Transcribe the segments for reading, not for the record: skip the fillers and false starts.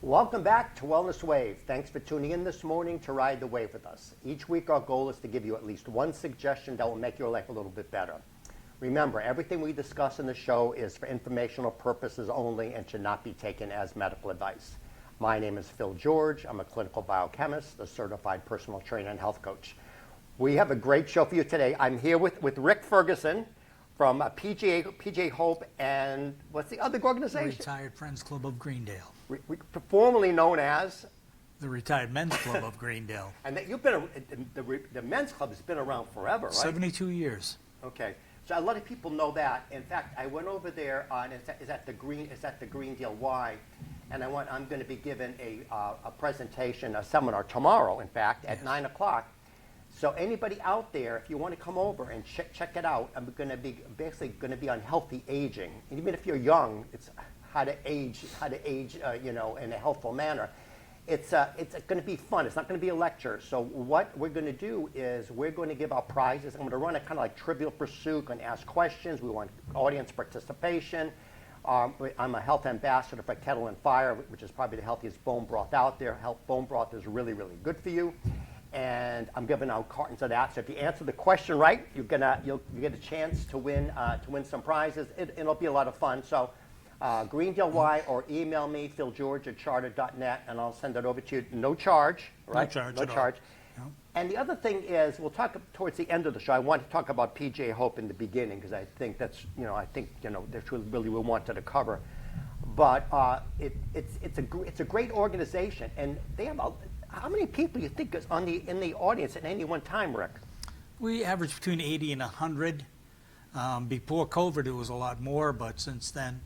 Welcome back to Wellness Wave. Thanks for tuning in this morning to ride the wave with us. Each week our goal is to give you at least one suggestion that will make your life a little bit better. Remember, everything we discuss in the show is for informational purposes only and should not be taken as medical advice. My name is Phil George. I'm a clinical biochemist, a certified personal trainer and health coach. We have a great show for you today. I'm here with Rick Ferguson from PGA Hope, and what's the other organization? The Retired Friends Club of Greendale. Formerly known as? The Retired Men's Club of Greendale. And that you've been, the men's club has been around forever, right? 72 years. Okay. So a lot of people know that. In fact, I went over there on, is at the Greendale Y, and I'm going to be giving a presentation, a seminar tomorrow, in fact, at 9 o'clock. So anybody out there, if you want to come over and check it out, I'm going to be basically going to be on healthy aging. And even if you're young, it's how to age, in a healthful manner. It's going to be fun. It's not going to be a lecture. So what we're going to do is we're going to give out prizes. I'm going to run a kind of like Trivial Pursuit, going to ask questions. We want audience participation. I'm a health ambassador for Kettle and Fire, which is probably the healthiest bone broth out there. Bone broth is really, really good for you. And I'm giving out cartons of that. So if you answer the question right, you'll get a chance to win some prizes. It'll be a lot of fun. So Greendale Y, or email me, philgeorge@charter.net, and I'll send it over to you. No charge, right? No charge. No. And the other thing is, we'll talk towards the end of the show. I want to talk about PGA Hope in the beginning because I think that's that's really we wanted to cover. But it's a great organization, and they have how many people you think is in the audience at any one time, Rick? We average between 80 and 100. Before COVID, it was a lot more, but since then,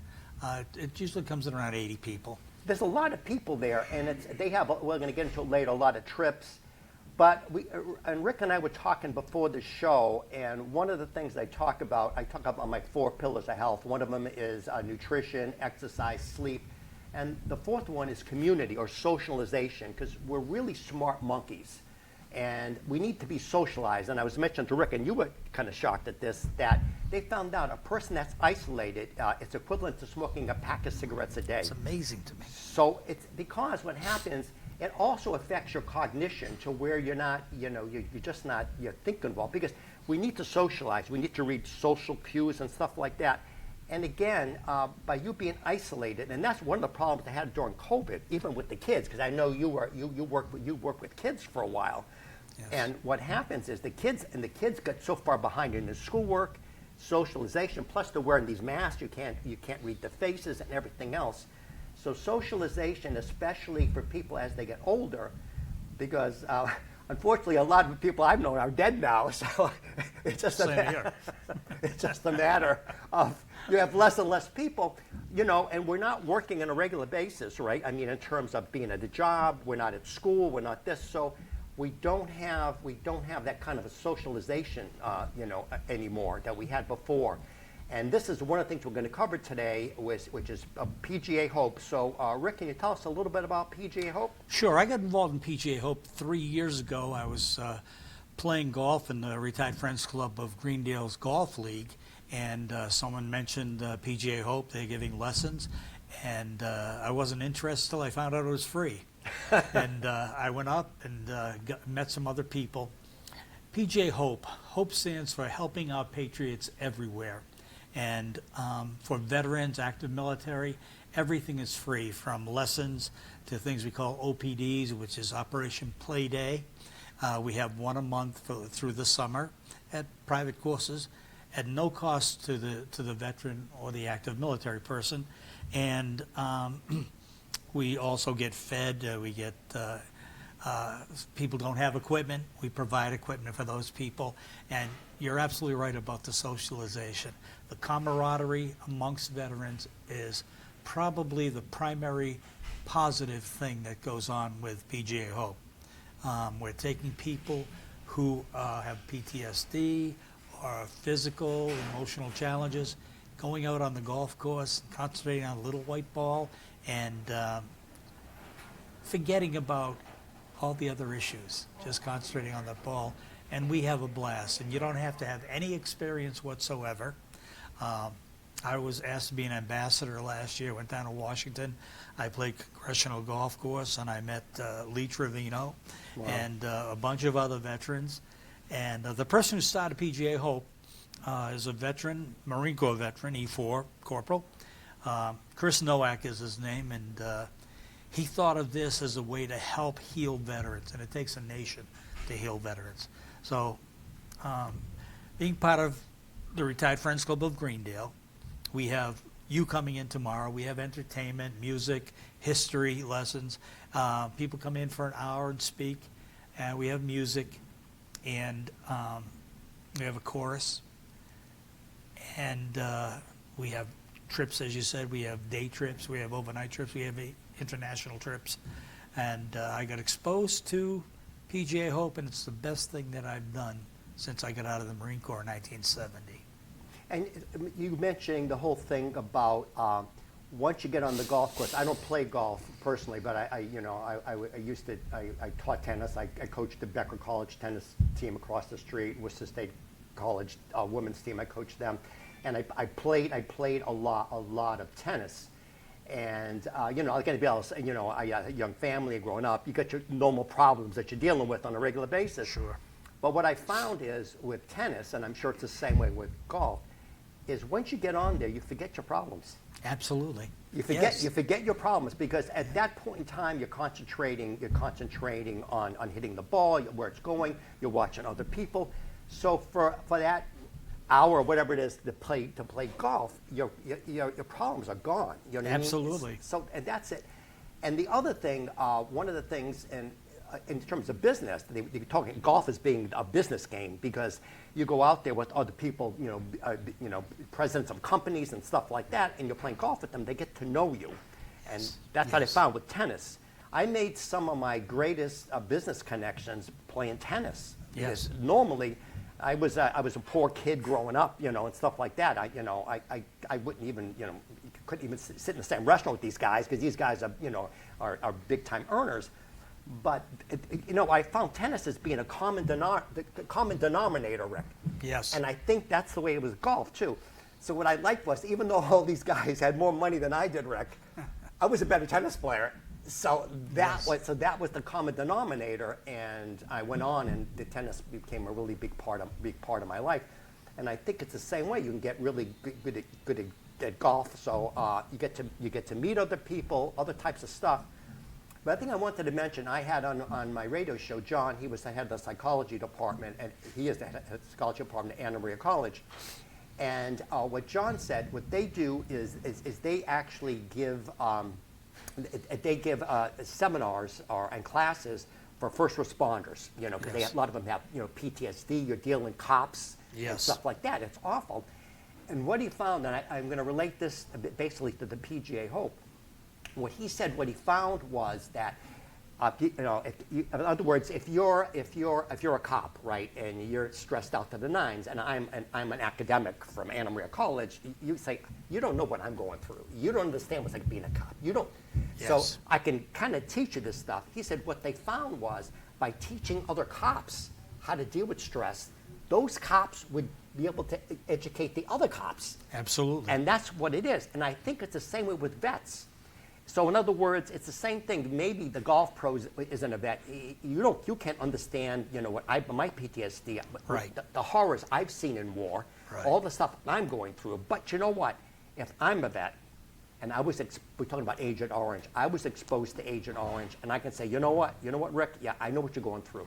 it usually comes in around 80 people. There's a lot of people there, and we're going to get into it later, a lot of trips. But and Rick and I were talking before the show, and one of the things I talk about my 4 pillars of health. One of them is nutrition, exercise, sleep. And the fourth one is community or socialization, because we're really smart monkeys and we need to be socialized. And I was mentioning to Rick, and you were kind of shocked at this, that they found out a person that's isolated, it's equivalent to smoking a pack of cigarettes a day. It's amazing to me. So it's because what happens, it also affects your cognition to where you're not, you're thinking well, because we need to socialize. We need to read social cues and stuff like that. And again, by you being isolated, and that's one of the problems I had during COVID, even with the kids, because I know you work with kids for a while. Yes. And what happens is the kids got so far behind in their schoolwork, socialization, plus they're wearing these masks, you can't read the faces and everything else. So socialization, especially for people as they get older, because unfortunately a lot of the people I've known are dead now, so it's just it's just a matter of you have less and less people, and we're not working on a regular basis, right? I mean, in terms of being at a job, we're not at school, we're not this, so we don't have that kind of a socialization, anymore that we had before. And this is one of the things we're going to cover today, which is PGA Hope. So, Rick, can you tell us a little bit about PGA Hope? Sure. I got involved in PGA Hope 3 years ago. I was playing golf in the Retired Friends Club of Greendale's Golf League, and someone mentioned PGA Hope. They're giving lessons, and I wasn't interested till I found out it was free. And I went up and met some other people. PGA Hope. Hope stands for Helping Our Patriots Everywhere. And for veterans, active military, everything is free, from lessons to things we call OPDs, which is Operation Play Day. We have one a month through the summer at private courses at no cost to the veteran or the active military person. And we also get fed. We get people don't have equipment. We provide equipment for those people. And you're absolutely right about the socialization. The camaraderie amongst veterans is probably the primary positive thing that goes on with PGA Hope. We're taking people who have PTSD or physical, emotional challenges, going out on the golf course, concentrating on a little white ball, and forgetting about all the other issues, just concentrating on that ball. And we have a blast. And you don't have to have any experience whatsoever. I was asked to be an ambassador last year. Went down to Washington. I played Congressional Golf Course, and I met Lee Trevino and a bunch of other veterans. And the person who started PGA Hope is a veteran, Marine Corps veteran, E4 corporal. Chris Nowak is his name, and he thought of this as a way to help heal veterans, and it takes a nation to heal veterans. So, being part of the Retired Friends Club of Greendale, we have you coming in tomorrow. We have entertainment, music, history lessons. People come in for an hour and speak, and we have music, and we have a chorus, and we have trips, as you said. We have day trips, we have overnight trips, we have international trips, and I got exposed to PGA Hope, and it's the best thing that I've done since I got out of the Marine Corps in 1970. And you mentioning the whole thing about once you get on the golf course. I don't play golf personally, but I taught tennis. I coached the Becker College tennis team across the street, Worcester State College women's team. I coached them, and I played a lot of tennis. And like anybody else, I got a young family growing up. You got your normal problems that you're dealing with on a regular basis. Sure. But what I found is with tennis, and I'm sure it's the same way with golf, is once you get on there, you forget your problems. Absolutely. You forget your problems, because at that point in time, you're concentrating on hitting the ball, where it's going. You're watching other people. So for that hour or whatever it is to play golf, your problems are gone. You know what I mean? Absolutely. So and that's it. And the other thing, one of the things, in terms of business, they're talking golf as being a business game, because you go out there with other people, presidents of companies and stuff like that, and you're playing golf with them. They get to know you, and that's what I found with tennis. I made some of my greatest business connections playing tennis. Yes. Because normally, I was a poor kid growing up, and stuff like that. I wouldn't even, couldn't even sit in the same restaurant with these guys, because these guys are big time earners. But I found tennis as being a common denominator, Rick. Yes. And I think that's the way it was golf too. So what I liked was, even though all these guys had more money than I did, Rick, I was a better tennis player. So that was the common denominator, and I went on, and the tennis became a really big part of my life. And I think it's the same way. You can get really good at golf. So you get to meet other people, other types of stuff. But I think I wanted to mention, I had on my radio show, John, he was the head of the psychology department, and he is the head of the psychology department at Anna Maria College. And what John said, what they do is they actually give seminars and classes for first responders, because a lot of them have, PTSD, you're dealing with cops and stuff like that. It's awful. And what he found, and I'm going to relate this basically to the PGA Hope, what he said, what he found was that, in other words, if you're a cop, right, and you're stressed out to the nines, and I'm an academic from Anna Maria College, you say, you don't know what I'm going through. You don't understand what's like being a cop. You don't. Yes. So I can kind of teach you this stuff. He said what they found was, by teaching other cops how to deal with stress, those cops would be able to educate the other cops. Absolutely. And that's what it is. And I think it's the same way with vets. So in other words, it's the same thing. Maybe the golf pro isn't a vet. You can't understand, my PTSD, Right. the horrors I've seen in war, Right. all the stuff I'm going through. But you know what? If I'm a vet, and we're talking about Agent Orange, I was exposed to Agent Orange, and I can say, you know what, Rick? Yeah, I know what you're going through.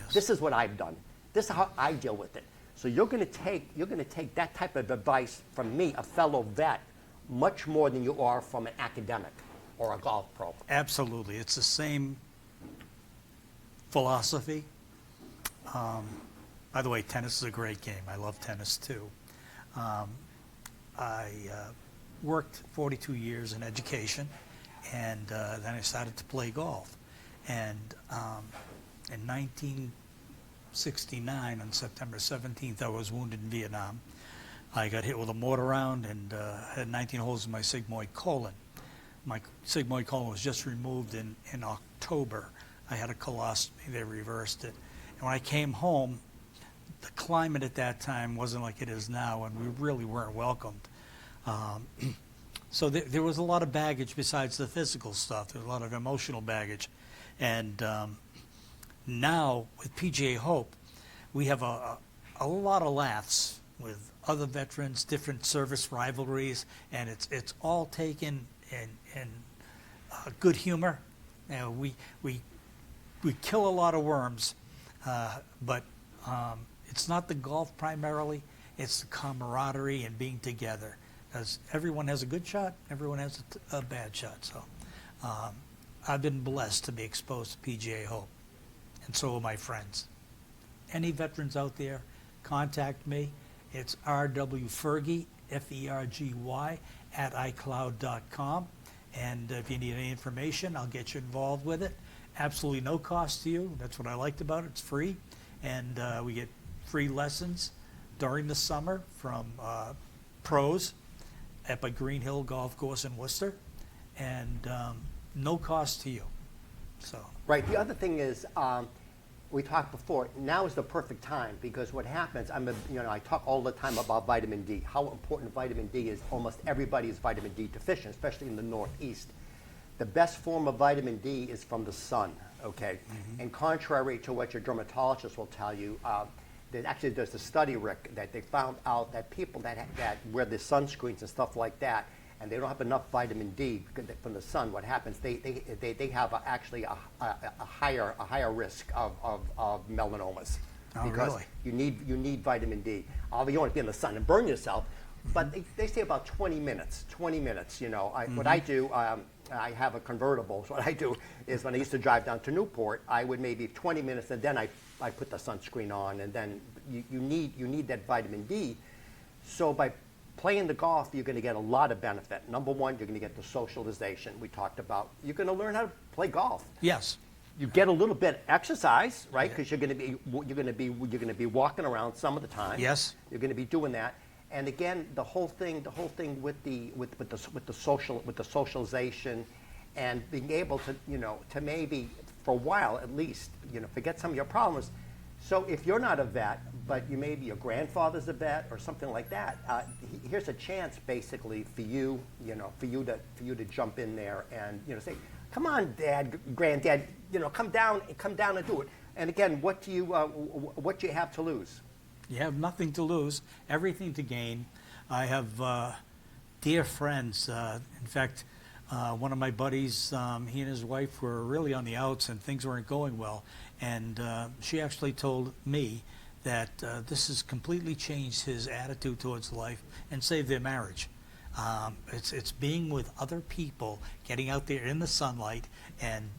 Yes. This is what I've done. This is how I deal with it. So you're going to take that type of advice from me, a fellow vet, much more than you are from an academic or a golf pro. Absolutely. It's the same philosophy. By the way, tennis is a great game. I love tennis too. I worked 42 years in education, and then I started to play golf. And in 1969, on September 17th, I was wounded in Vietnam. I got hit with a mortar round and had 19 holes in my sigmoid colon. My sigmoid colon was just removed in October. I had a colostomy. They reversed it. And when I came home, the climate at that time wasn't like it is now, and we really weren't welcomed. Um, so there was a lot of baggage besides the physical stuff. There was a lot of emotional baggage. And now with PGA Hope, we have a lot of laughs with other veterans, different service rivalries, and it's all taken in good humor. We kill a lot of worms, but it's not the golf primarily. It's the camaraderie and being together, because everyone has a good shot, everyone has a bad shot. So I've been blessed to be exposed to PGA Hope, and so are my friends. Any veterans out there, contact me. It's rwfergy, Fergy, at iCloud.com. And if you need any information, I'll get you involved with it. Absolutely no cost to you. That's what I liked about it. It's free. And we get free lessons during the summer from pros at the Green Hill Golf Course in Worcester. And no cost to you. So. Right. The other thing is, we talked before, now is the perfect time, because what happens, I talk all the time about vitamin D, how important vitamin D is. Almost everybody is vitamin D deficient, especially in the Northeast. The best form of vitamin D is from the sun, okay? Mm-hmm. And contrary to what your dermatologist will tell you, there's a study, Rick, that they found out that people that wear the sunscreens and stuff like that, and they don't have enough vitamin D from the sun, what happens, they have actually a higher risk of melanomas. Oh, because really? you need vitamin D. Although you don't want to be in the sun and burn yourself, but they say about 20 minutes, What I do, I have a convertible, so what I do is when I used to drive down to Newport, I would maybe 20 minutes, and then I put the sunscreen on, and then you need that vitamin D. So by playing the golf, you're going to get a lot of benefit. Number one, you're going to get the socialization we talked about. You're going to learn how to play golf. Yes. You get a little bit of exercise, right? Because you're going to be walking around some of the time. Yes. You're going to be doing that. And again, the whole thing with the socialization, and being able to maybe for a while at least forget some of your problems. So if you're not a vet, but maybe your grandfather's a vet or something like that, here's a chance basically for you to jump in there and say, come on, Dad, Granddad, come down and do it. And again, what do you have to lose? You have nothing to lose, everything to gain. I have dear friends. In fact, one of my buddies, he and his wife were really on the outs and things weren't going well. And she actually told me that this has completely changed his attitude towards life and saved their marriage. It's being with other people, getting out there in the sunlight and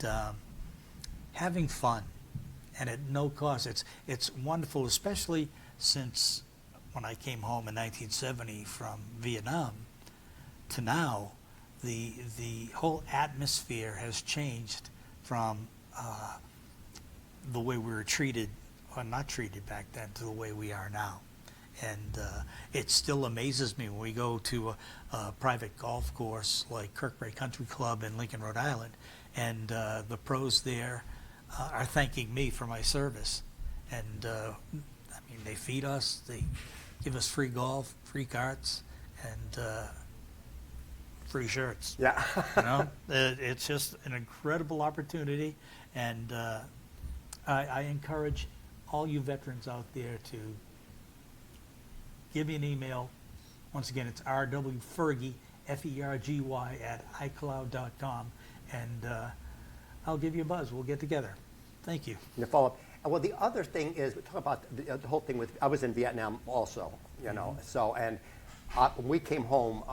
having fun, and at no cost. It's wonderful, especially since when I came home in 1970 from Vietnam to now. The whole atmosphere has changed from the way we were treated or not treated back then to the way we are now. And it still amazes me when we go to a private golf course like Kirkbride Country Club in Lincoln, Rhode Island, and the pros there are thanking me for my service. And they feed us, they give us free golf, free carts, and free shirts. Yeah. It's just an incredible opportunity, and I encourage all you veterans out there to give me an email. Once again, it's rwfergy, Fergy, at iCloud.com, and I'll give you a buzz. We'll get together. Thank you. And to follow up. Well, the other thing is, we talk about the whole thing with, I was in Vietnam also, so, and when we came home,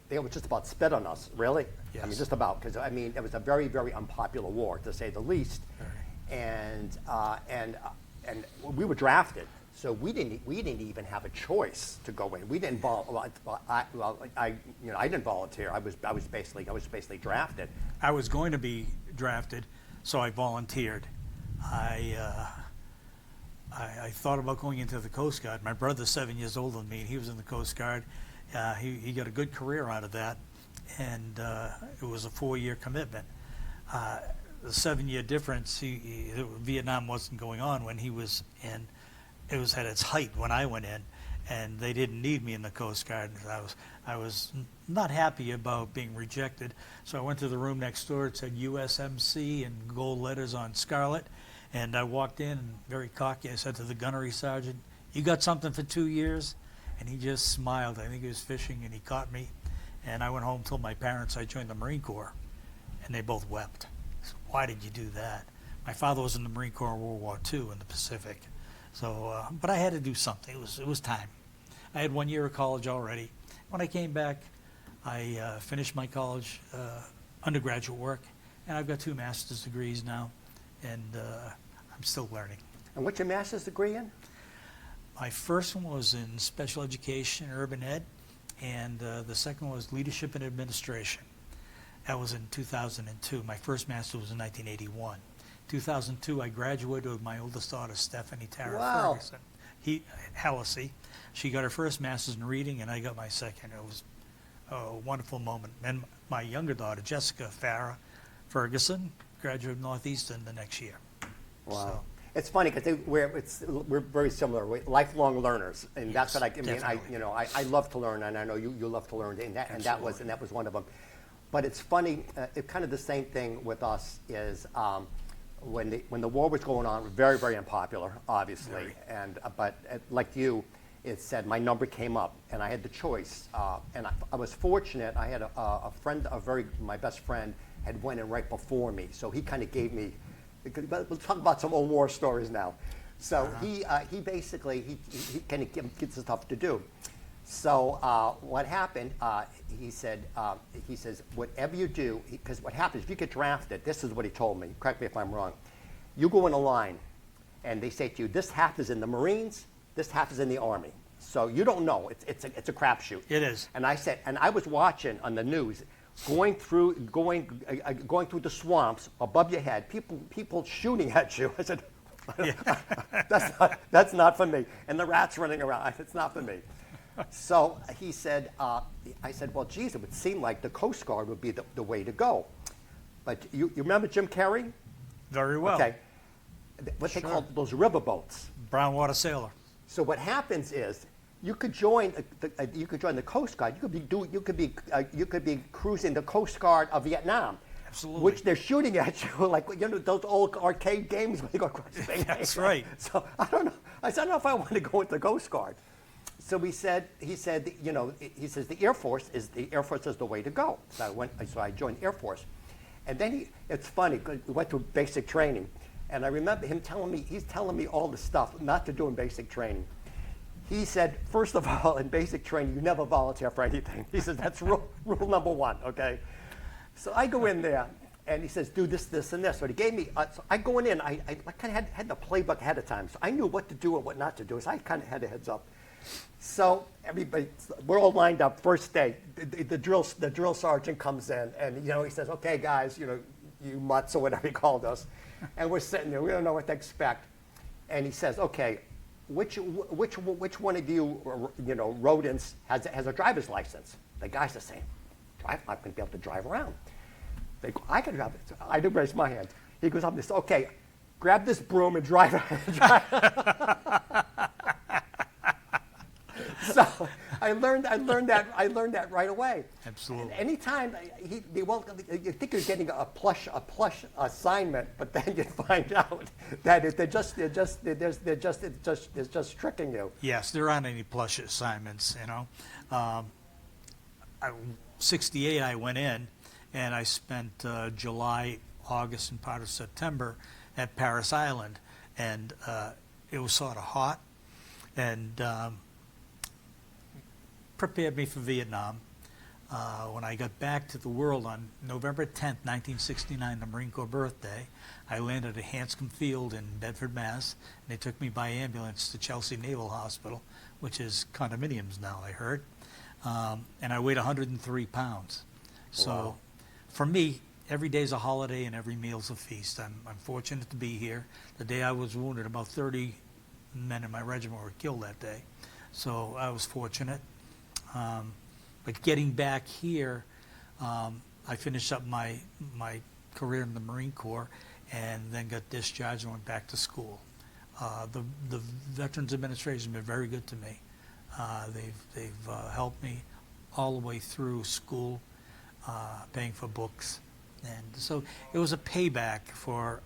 they would just about spit on us, really. Yes. I mean, just about, because it was a very, very unpopular war, to say the least. Right. And we were drafted, so we didn't even have a choice to go in. We didn't I didn't volunteer. I was basically drafted. I was going to be drafted, so I volunteered. I thought about going into the Coast Guard. My brother's 7 years older than me, and he was in the Coast Guard. He got a good career out of that, and it was a 4-year commitment. The 7-year difference, Vietnam wasn't going on when he was in. It was at its height when I went in, and they didn't need me in the Coast Guard. I was not happy about being rejected, so I went to the room next door. It said USMC in gold letters on scarlet, and I walked in and very cocky. I said to the gunnery sergeant, "You got something for 2 years?" And he just smiled. I think he was fishing, and he caught me. And I went home, told my parents I joined the Marine Corps, and they both wept. I said, "Why did you do that?" My father was in the Marine Corps in World War II in the Pacific. So, but I had to do something. It was time. I had 1 year of college already. When I came back, I finished my college undergraduate work, and I've got 2 master's degrees now, and I'm still learning. And what's your master's degree in? My first one was in special education, urban ed, and the second one was leadership and administration. That was in 2002. My first master was in 1981. 2002, I graduated with my oldest daughter, Stephanie Tara Wow. Ferguson. LLC. She got her first master's in reading, and I got my second. It was a wonderful moment. And my younger daughter, Jessica Farah Ferguson, graduated Northeastern the next year. Wow. So, It's funny because we're very similar. We're lifelong learners, and that's Yes, what I mean. definitely. I love to learn, and I know you love to learn, and that was one of them. But it's funny. It kind of the same thing with us is when the war was going on, very, very unpopular, obviously. Very. But like you, it said my number came up, and I had the choice. And I was fortunate. I had a friend, my best friend, had went in right before me, so he kind of gave me. We'll talk about some old war stories now. So he basically kind of gets stuff to do. So what happened? He says, whatever you do, because what happens if you get drafted? This is what he told me. Correct me if I'm wrong. You go in a line, and they say to you, "This half is in the Marines, this half is in the Army." So you don't know. It's a crapshoot. It is. And I said, and I was watching on the news. Going through the swamps above your head, people shooting at you. I said, that's not for me. And the rats running around. I said, it's not for me. So he said, I said, well, geez, it would seem like the Coast Guard would be the way to go. But you remember Jim Carrey? Very well. Okay. What they call those riverboats. Brown water sailor. So what happens is, you could join the Coast Guard. You could be cruising the Coast Guard of Vietnam. Absolutely. Which they're shooting at you like those old arcade games where you go across the thing. That's right. So I don't know. I said I don't know if I want to go with the Coast Guard. So he said he says the Air Force is the way to go. So I joined Air Force, and then it's funny. We went through basic training, and I remember him he's telling me all the stuff not to do in basic training. He said, first of all, in basic training, you never volunteer for anything. He says, that's rule number 1, okay? So I go in there, and he says, do this, this, and this. So he gave me, so I go in, I kind of had the playbook ahead of time. So I knew what to do and what not to do. So I kind of had a heads up. So we're all lined up, first day. The drill sergeant comes in, and he says, okay, guys, you mutts or whatever he called us. And we're sitting there, we don't know what to expect. And he says, okay, which one of you, rodents has a driver's license? The guys are saying, I'm not going to be able to drive around. They go, I can drive it. So I do raise my hand. He goes up and says, okay, grab this broom and drive. So I learned that right away. Absolutely. And anytime you think you're getting a plush assignment, but then you find out that they're just tricking you. Yes, there aren't any plush assignments. 68, I went in, and I spent July, August, and part of September at Paris Island, and it was sort of hot, and prepared me for Vietnam. When I got back to the world on November 10th, 1969, the Marine Corps birthday, I landed at Hanscom Field in Bedford, Mass., and they took me by ambulance to Chelsea Naval Hospital, which is condominiums now, I heard. And I weighed 103 pounds. So Wow. for me, every day's a holiday and every meal's a feast. I'm fortunate to be here. The day I was wounded, about 30 men in my regiment were killed that day. So I was fortunate. But getting back here, I finished up my career in the Marine Corps and then got discharged and went back to school. The Veterans Administration has been very good to me. They've helped me all the way through school, paying for books. And so it was a payback for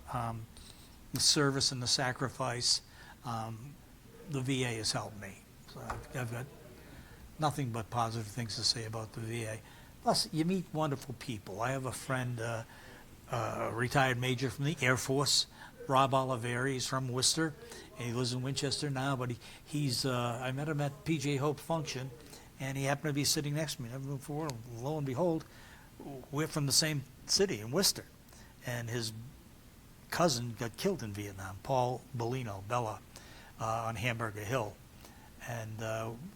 the service and the sacrifice. The VA has helped me. So I've got nothing but positive things to say about the VA. Plus, you meet wonderful people. I have a friend, a retired major from the Air Force, Rob Oliveri. He's from Worcester, and he lives in Winchester now, but he's I met him at PJ Hope function, and he happened to be sitting next to me. Never moved forward. Lo and behold, we're from the same city in Worcester, and his cousin got killed in Vietnam, Paul Bella, on Hamburger Hill. And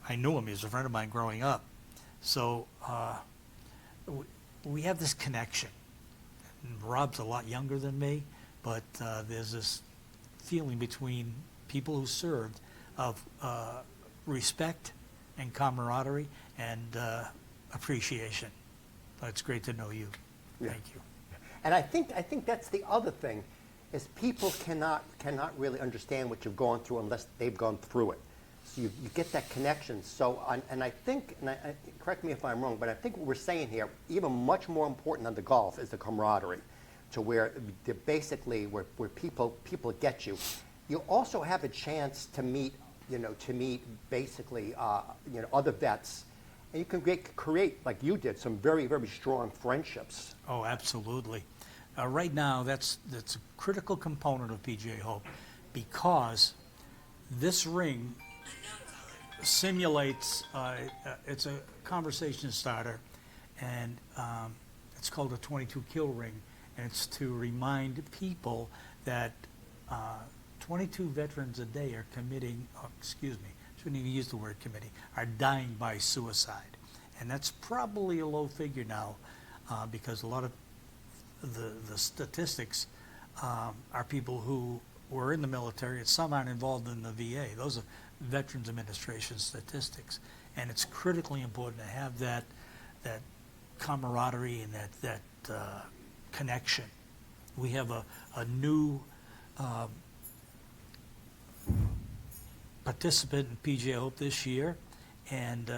I knew him. He was a friend of mine growing up. So we have this connection. And Rob's a lot younger than me, but there's this feeling between people who served of respect and camaraderie and appreciation. It's great to know you. Yeah. Thank you. And I think that's the other thing, is people cannot really understand what you've gone through unless they've gone through it. So you get that connection. So, and I think, correct me if I'm wrong, but I think what we're saying here, even much more important than the golf, is the camaraderie, to where basically where people get you. You also have a chance to meet, basically, other vets, and you can create, like you did, some very, very strong friendships. Oh, absolutely. Right now, that's a critical component of PGA Hope, because this ring simulates, it's a conversation starter, and it's called a 22 kill ring, and it's to remind people that 22 veterans a day are committing, shouldn't even use the word committing, are dying by suicide. And that's probably a low figure now, because a lot of the statistics are people who were in the military, and some aren't involved in the VA. Those are Veterans Administration statistics. And it's critically important to have that camaraderie and that connection. We have a new participant in PGA Hope this year, and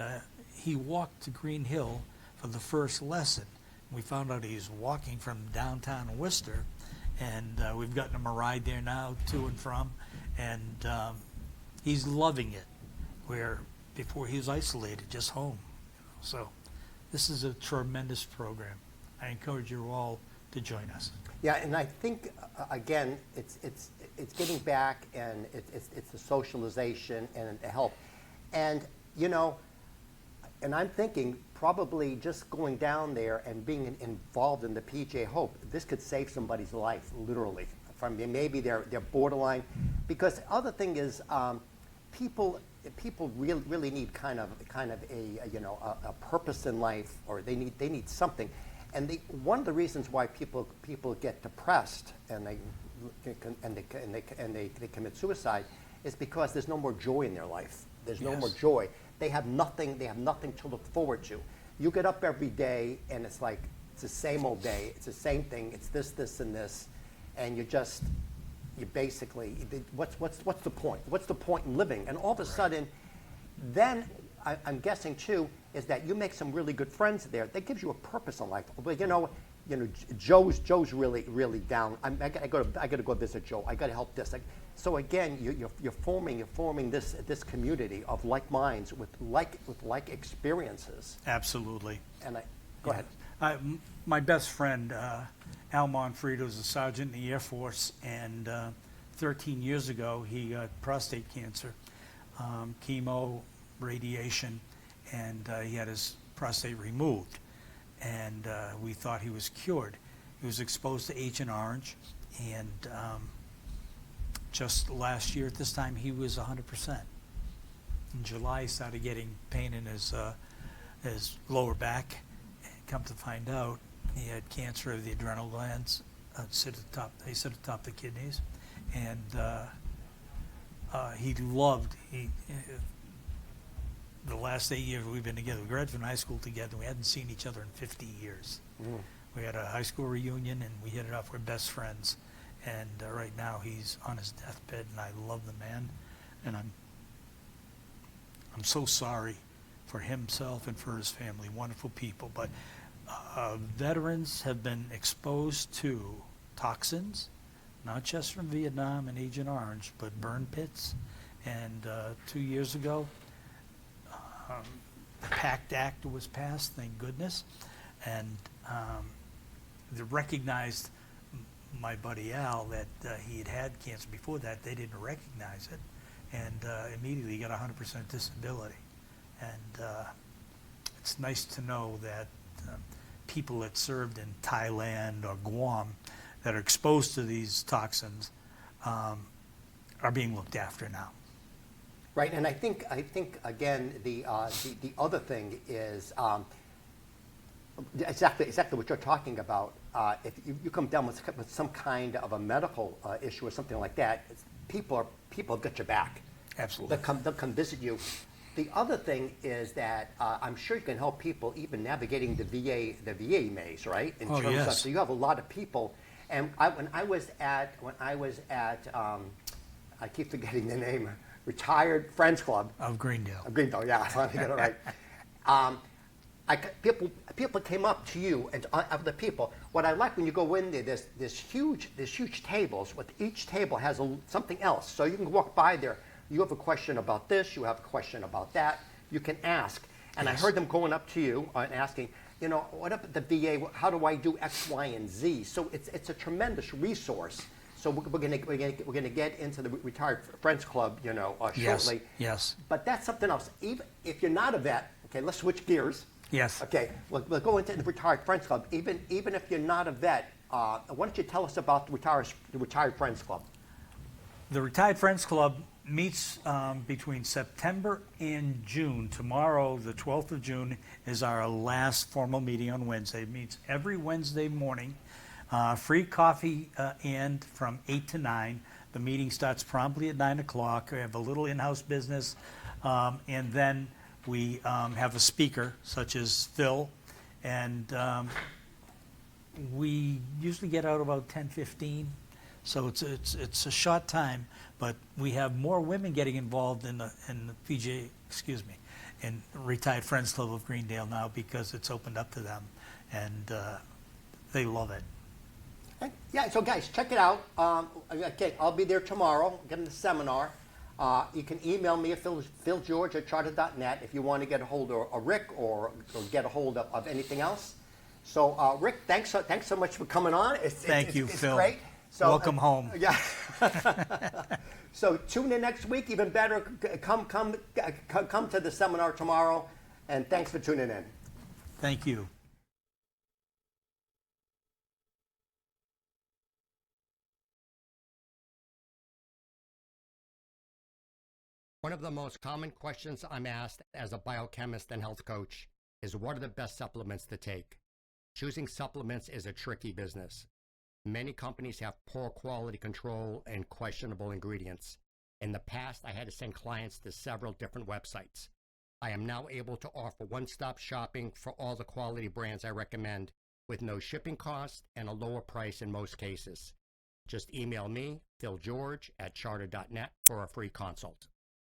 he walked to Green Hill for the first lesson. We found out he's walking from downtown Worcester, and we've gotten him a ride there now, to and from, and he's loving it, where before he was isolated, just home. So this is a tremendous program. I encourage you all to join us. Yeah, and I think again, it's getting back, and it's the socialization and the help, and and I'm thinking probably just going down there and being involved in the PJ Hope, this could save somebody's life, literally. From maybe they're borderline, because the other thing is people really need kind of a purpose in life, or they need something. And one of the reasons why people get depressed and they commit suicide is because there's no more joy in their life. There's no more joy. They have nothing to look forward to. You get up every day and it's like it's the same old day. It's the same thing. It's this, and this, and you basically, what's the point? What's the point in living? And all of a sudden, then I'm guessing too is that you make some really good friends there. That gives you a purpose in life. But Joe's really down. I got to go visit Joe. I got to help this. So again, you're forming this community of like minds with like experiences. Absolutely. And go ahead. My best friend, Al Monfredo, is a sergeant in the Air Force, and 13 years ago he got prostate cancer, chemo, radiation, and he had his prostate removed. And we thought he was cured. He was exposed to Agent Orange, and just last year at this time he was 100%. In July he started getting pain in his lower back, and come to find out he had cancer of the adrenal glands. They sit atop the kidneys, and the last 8 years we've been together. We graduated from high school together. We hadn't seen each other in 50 years. Mm. We had a high school reunion, and we hit it off. We're best friends. And right now he's on his deathbed, and I love the man, and I'm I'm so sorry for himself and for his family. Wonderful people, but veterans have been exposed to toxins, not just from Vietnam and Agent Orange, but burn pits. And 2 years ago, the PACT Act was passed, thank goodness, and they recognized my buddy Al that he had cancer before that. They didn't recognize it, and immediately got 100% disability. And it's nice to know that people that served in Thailand or Guam that are exposed to these toxins are being looked after now. Right, and I think again the other thing is exactly what you're talking about. If you come down with some kind of a medical issue or something like that, people have got your back. Absolutely. They'll come visit you. The other thing is that I'm sure you can help people even navigating the VA maze, right? In terms yes. of, so you have a lot of people, and when I was at I keep forgetting the name, Retired Friends Club Of Greendale. of Greendale, yeah, I finally got it right. People came up to you, and other people. What I like when you go in there, there's huge tables. With each table has something else, so you can walk by there. You have a question about this, you have a question about that, you can ask. And Yes. I heard them going up to you and asking, you know, what up at the VA, how do I do X, Y, and Z? So it's a tremendous resource. So we're gonna get into the Retired Friends Club, you know, shortly. Yes. But that's something else. Even if you're not a vet, okay, let's switch gears. Yes. Okay, we'll go into the Retired Friends Club. Even if you're not a vet, why don't you tell us about the Retired Friends Club? The Retired Friends Club meets between September and June. Tomorrow, the 12th of June, is our last formal meeting on Wednesday. It meets every Wednesday morning. Free coffee and from 8 to 9. The meeting starts promptly at 9 o'clock. We have a little in-house business. And then we have a speaker, such as Phil. And we usually get out about 10:15. So it's a short time, but we have more women getting involved in the in Retired Friends Club of Greendale now because it's opened up to them, and they love it. Yeah, so guys, check it out. Okay, I'll be there tomorrow, giving the seminar. You can email me at philgeorge@charter.net if you want to get a hold of Rick or get a hold of anything else. So, Rick, thanks so much for coming on. Thank you, it's Phil. Great. So, Welcome home. Yeah. So tune in next week. Even better, come to the seminar tomorrow. And thanks for tuning in. Thank you. One of the most common questions I'm asked as a biochemist and health coach is, what are the best supplements to take? Choosing supplements is a tricky business. Many companies have poor quality control and questionable ingredients. In the past, I had to send clients to several different websites. I am now able to offer one-stop shopping for all the quality brands I recommend with no shipping cost and a lower price in most cases. Just email me, philgeorge@charter.net, for a free consult.